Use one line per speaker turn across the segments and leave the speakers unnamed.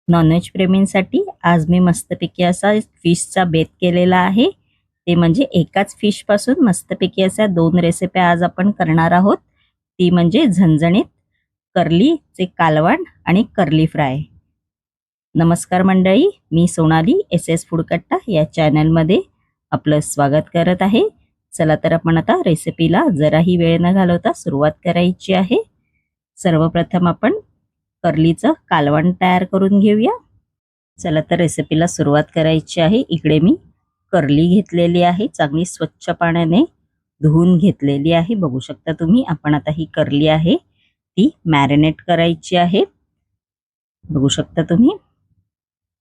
Non veg प्रेमींसाठी आज मी मस्तपैकी असा फिशचा बेत केलेला आहे. ते म्हणजे एकाच फिशपासून मस्तपैकी अशा 2 रेसिपी आज आपण करणार आहोत. ती म्हणजे झणझणीत कर्लीचे कालवण आणि कर्ली फ्राय. नमस्कार मंडळी, मी सोनाली एस फूड कट्टा या चॅनलमध्ये आपलं स्वागत करत आहे. चला तर आपण आता रेसिपीला जराही वेळ न घालवता सुरुवात करायची आहे. सर्वप्रथम आपण कर्लीचं कालवण तयार करून घेऊया. चला तर रेसिपीला सुरुवात करायची आहे. इकडे मी कर्ली घेतलेली आहे, चांगली स्वच्छ पाण्याने धुवून घेतलेली आहे. बघू शकता तुम्ही. आपण आता ही कर्ली आहे ती मॅरिनेट करायची आहे. बघू शकता तुम्ही.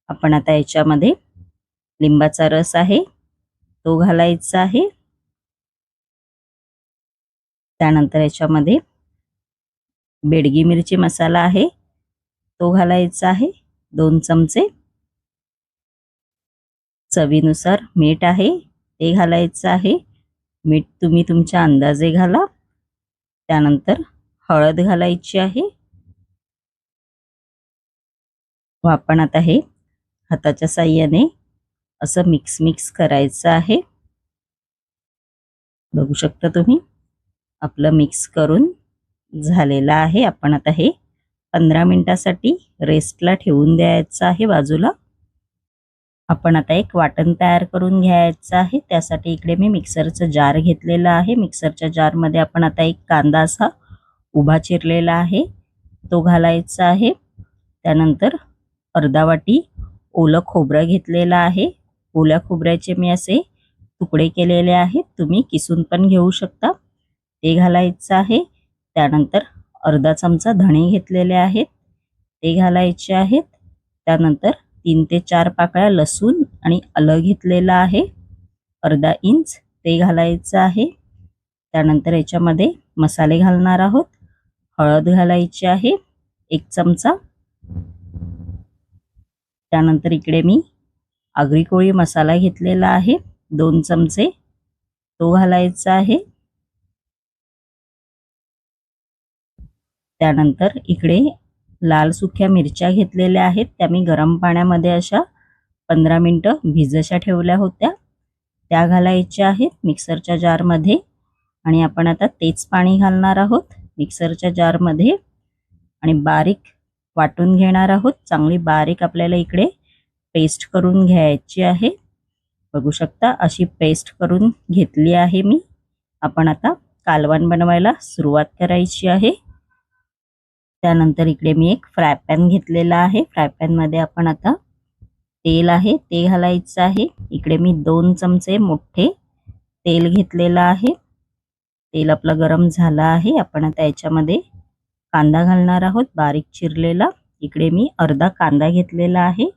आपण आता याच्यामध्ये लिंबाचा रस आहे तो घालायचा आहे. त्यानंतर याच्यामध्ये बेडगी मिरची मसाला आहे तो घालायचा आहे 2 चमचे. चवीनुसार मीठ आहे ते घालायचं आहे. मीठ तुम्ही तुमच्या अंदाजे घाला. त्यानंतर हळद घालायची आहे. व आपण आता हे हाताच्या साहाय्याने असं मिक्स करायचं आहे. बघू शकता तुम्ही. आपलं मिक्स करून झालेलं आहे. आपण आता हे 15 मिनिटासाठी रेस्टला ठेवून द्यायचं आहे बाजूला. आपण आता एक वाटण तयार करून घ्यायचं आहे. त्यासाठी इकडे मी मिक्सरचा जार घेतलेला आहे. मिक्सरच्या जारमध्ये आपण आता एक कांदा असा उभा चिरलेला आहे तो घालायचा आहे. त्यानंतर अर्धा वाटी ओलं खोबरं घेतलेलं आहे. ओल्या खोबऱ्याचे मी असे तुकडे केलेले आहेत, तुम्ही किसून पण घेऊ शकता. ते घालायचं आहे. त्यानंतर अर्धा चमचा धणे घेतलेले आहेत ते घालायचे आहेत. त्यानंतर 3 ते 4 पाकळ्या लसूण आणि आलं घेतलेलं आहे अर्धा इंच ते घालायचं आहे. त्यानंतर याच्यामध्ये मसाले घालणार आहोत. हळद घालायची आहे 1 चमचा. त्यानंतर इकडे मी आगरी कोळी मसाला घेतलेला आहे 2 चमचे तो घालायचा आहे. त्यानंतर इकडे लाल सुक्या मिरच्या घेतलेल्या आहेत, त्या मी गरम पाण्यामध्ये अशा 15 मिनिटं भिजशा ठेवल्या होत्या त्या घालायच्या आहेत मिक्सरच्या जारमध्ये. आणि आपण आता तेच पाणी घालणार आहोत मिक्सरच्या जारमध्ये आणि बारीक वाटून घेणार आहोत. चांगली बारीक आपल्याला इकडे पेस्ट करून घ्यायची आहे. बघू शकता अशी पेस्ट करून घेतली आहे मी. आपण आता कालवण बनवायला सुरुवात करायची आहे. त्यानंतर इकडे मी एक फ्राय पॅन घेतलेला आहे. फ्राय पॅन मध्ये आपण आता तेल आहे ते घालायचं आहे. इकडे मी 2 चमचे मोठे तेल घेतलेलं आहे. तेल आपलं गरम झालं आहे. आपण आता याच्यामध्ये कांदा घालणार आहोत बारीक चिरलेला. इकडे मी अर्धा कांदा घेतलेला आहे.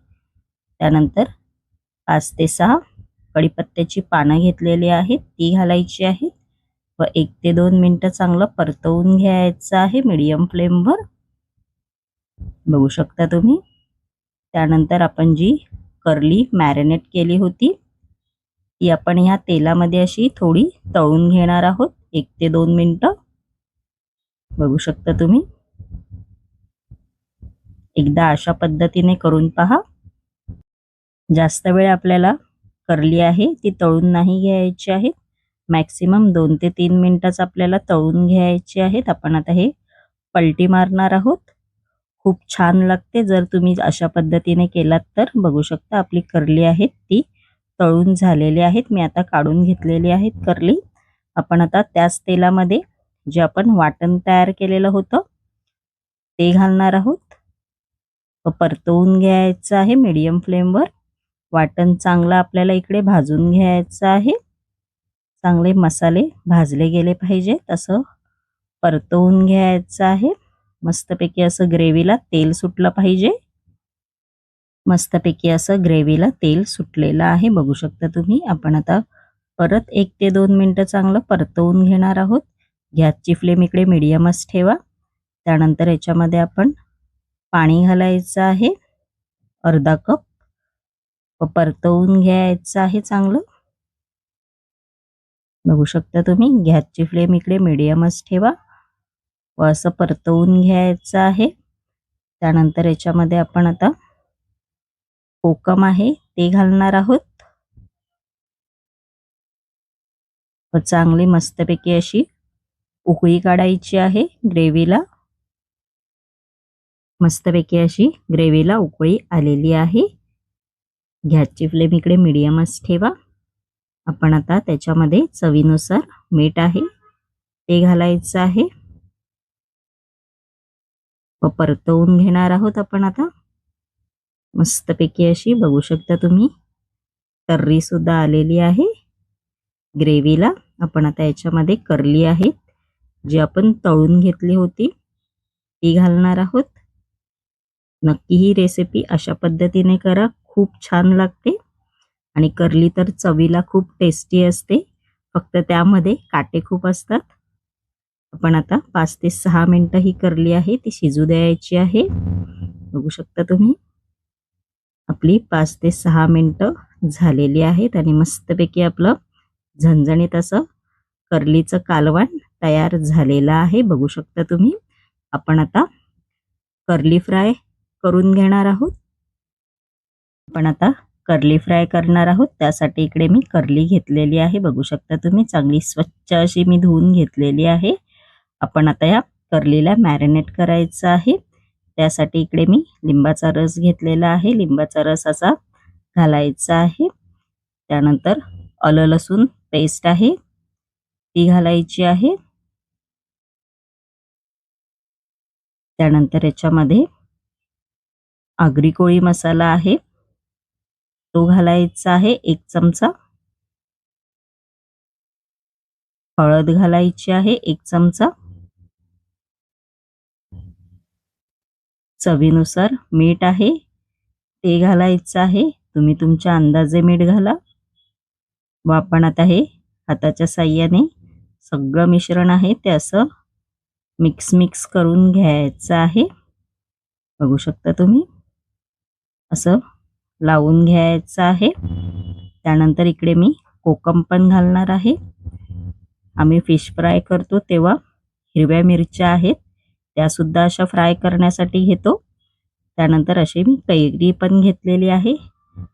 त्यानंतर 5 ते 6 कढीपत्त्याची पानं घेतलेली आहेत ती घालायची आहेत व 1 ते 2 मिनिटं चांगलं परतवून घ्यायचं आहे मीडियम फ्लेमवर. बघू शकता तुम्ही. त्यानंतर आपण जी कर्ली मॅरिनेट केली होती ती आपण ह्या तेलामध्ये अशी थोडी तळून घेणार आहोत 1 ते 2 मिनिटं. बघू शकता तुम्ही. एकदा अशा पद्धतीने करून पहा. जास्त वेळ आपल्याला कर्ली आहे ती तळून नाही घ्यायची आहे. मॅक्सिमम 2 ते 3 मिनिटच आपल्याला तळून घ्यायची आहेत. आपण आता हे पलटी मारणार आहोत. खूप छान लागते जर तुम्ही अशा पद्धतीने केलात तर. बघू शकता आपली कर्ली आहेत ती तळून झालेली आहेत. मी आता काढून घेतलेली आहेत कर्ली. आपण आता त्याच तेलामध्ये जे आपण वाटण तयार केलेलं होतं ते घालणार आहोत व परतवून घ्यायचं आहे मीडियम फ्लेमवर. वाटण चांगलं आपल्याला इकडे भाजून घ्यायचं आहे. चांगले मसाले भाजले गेले पाहिजे तसं परतवून घ्यायचं आहे. मस्तपैकी असं ग्रेव्हीला तेल सुटलं पाहिजे. मस्तपैकी असं ग्रेव्हीला तेल सुटलेलं आहे. बघू शकता तुम्ही. आपण आता परत 1 ते 2 मिनिटं चांगलं परतवून घेणार आहोत. गॅसची फ्लेम इकडे मीडियमच ठेवा. त्यानंतर याच्यामध्ये आपण पाणी घालायचं आहे अर्धा कप व परतवून घ्यायचं आहे चांगलं. बघू शकता तुम्ही. गॅसची फ्लेम इकडे मीडियमच ठेवा व असं परतवून घ्यायचं आहे. त्यानंतर याच्यामध्ये आपण आता कोकम आहे ते घालणार आहोत व चांगली मस्तपैकी अशी उकळी काढायची आहे ग्रेव्हीला। मस्तपैकी अशी ग्रेव्हीला उकळी आलेली आहे। गॅसची फ्लेम इकडे मीडियमच ठेवा। आपण आता त्याच्यामध्ये चवीनुसार मीठ आहे ते घालायचं आहे व परतवून घेणार आहोत आपण आता। मस्तपैकी अशी बघू शकता तुम्ही तर्री सुद्धा आलेली आहे ग्रेव्हीला। आपण आता याच्यामध्ये करली आहेत जी आपण तळून घेतली होती ती घालणार आहोत। नक्की ही रेसिपी अशा पद्धतीने करा, खूप छान लागते आणि करली तर चवीला खूप टेस्टी असते, फक्त त्यामध्ये काटे खूप असतात। आपण आता 5 ते 6 मिनिटं ही करली आहे ती शिजू द्यायची आहे। बघू शकता तुम्ही आपली 5 ते 6 मिनिटं झालेली आहेत आणि मस्तपैकी आपलं झणझणीत असं करलीचं कालवण तयार झालेलं आहे। बघू शकता तुम्ही। आपण आता करली फ्राय करून घेणार आहोत। आपण आता करली फ्राय करणार आहोत, त्यासाठी इकडे मी करली घेतलेली आहे। बघू शकता तुम्ही चांगली स्वच्छ अशी मी धुवून घेतलेली आहे। आपण आता या करलीला मॅरिनेट करायचं आहे, त्यासाठी इकडे मी लिंबाचा रस घेतलेला आहे। लिंबाचा रस असा घालायचा आहे। त्यानंतर आलं लसूण पेस्ट आहे ती घालायची आहे। त्यानंतर याच्यामध्ये आगरी कोळी मसाला आहे तो घालायचा आहे 1 चमचा। हळद घालायची आहे 1 चमचा। चवीनुसार मीठ आहे ते घालायचं आहे, तुम्ही तुमच्या अंदाजे मीठ घाला। व आपण आता हे हाताच्या साहाय्याने सगळं मिश्रण आहे ते असं मिक्स करून घ्यायचं आहे। बघू शकता तुम्ही असं लावून घ्यायचं आहे। त्यानंतर इकडे मी कोकम पण घालणार आहे। आम्ही फिश फ्राय करतो तेव्हा हिरव्या मिरच्या आहेत त्या सुद्धा अशा फ्राय करण्यासाठी घेतो। त्यानंतर अशी मी कैरी पण घेतलेली आहे।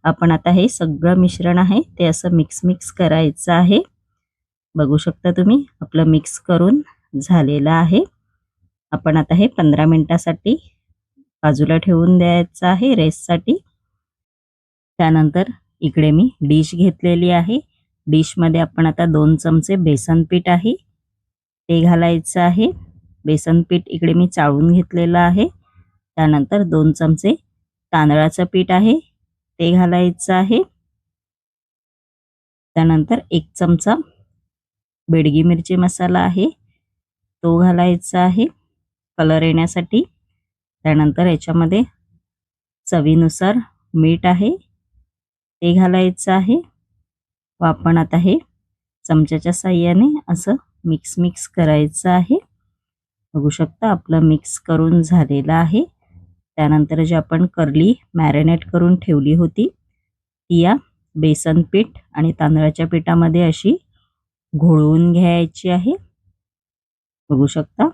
आपण आता हे सगळं मिश्रण आहे ते असं मिक्स करायचं आहे। बघू शकता तुम्ही आपलं मिक्स करून झालेलं आहे। आपण आता हे 15 मिनिटासाठी बाजूला ठेवून द्यायचं आहे रेस्टसाठी। त्यानंतर इकडे मी डिश घेतलेली आहे। डिश मध्ये आपण आता 2 चमचे बेसन पीठ आहे ते घालायचं आहे। बेसन पीठ इकडे मी चाळून घेतलेलं आहे। त्यानंतर 2 चमचे तांदळाचं पीठ आहे ते घालायचं आहे। त्यानंतर 1 चमचा बेडगी मिरची मसाला आहे तो घालायचा आहे कलर येण्यासाठी। त्यानंतर याच्यामध्ये चवीनुसार मीठ आहे ते घालायचं आहे व आपण आता हे चमच्याच्या साहाय्याने असं मिक्स करायचं आहे। बघू शकता आपलं मिक्स करून झालेलं आहे। त्यानंतर जे आपण करली मॅरिनेट करून ठेवली होती ती या बेसन पीठ आणि तांदळाच्या पिठामध्ये अशी घोळवून घ्यायची आहे। बघू शकता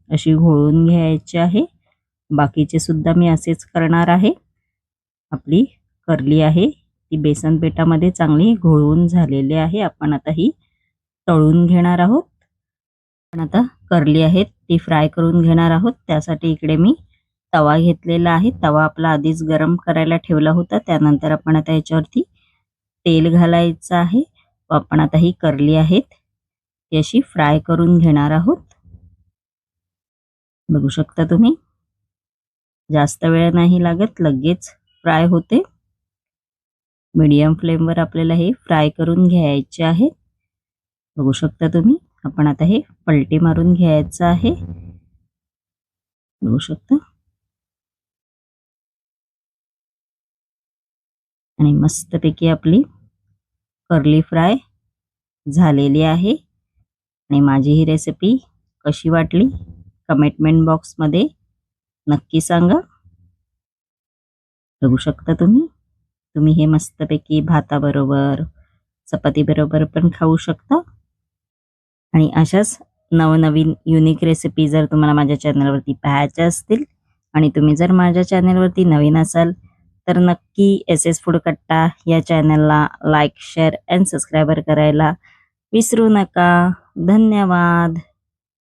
अशी घोळवून घ्यायची आहे। बाकीचे सुद्धा मी असेच करणार आहे। आपली करली आहे ती बेसन पिठामध्ये चांगली घोळवून झालेली आहे। आपण आता ही तळून घेणार आहोत। आपण आता करली आहेत ती फ्राय करून घेणार आहोत, त्यासाठी इकडे मी तवा घेतलेला आहे। तवा आपला आधीच गरम करायला ठेवला होता। त्यानंतर आपण आता याच्यावरती तेल घालायचं आहे व आपण आता ही करली आहेत ती अशी फ्राय करून घेणार आहोत। बघू शकता तुम्ही जास्त वेळ नाही लागत, लगेच फ्राय होते। मीडियम फ्लेमवर आपल्याला हे फ्राय करून घ्यायचे आहे। बघू शकता तुम्ही आपण आता हे पलटी मारून घ्यायचं आहे। बघू शकता आणि मस्तपैकी आपली करली फ्राय झालेली आहे। आणि माझी ही रेसिपी कशी वाटली कमेंट बॉक्समध्ये नक्की सांगा। बघू शकता तुम्ही हे मस्तपैकी भाताबरोबर चपाती बरोबर पण खाऊ शकता। आणि अशाच नवनवीन युनिक रेसिपी जर तुम्हाला माझ्या चॅनलवरती पाहायच्या असतील आणि तुम्ही जर माझ्या चॅनलवरती नवीन असाल तर नक्की एस एस फूड कट्टा या चॅनलला लाईक शेअर अँड सबस्क्राईबर करायला विसरू नका. धन्यवाद.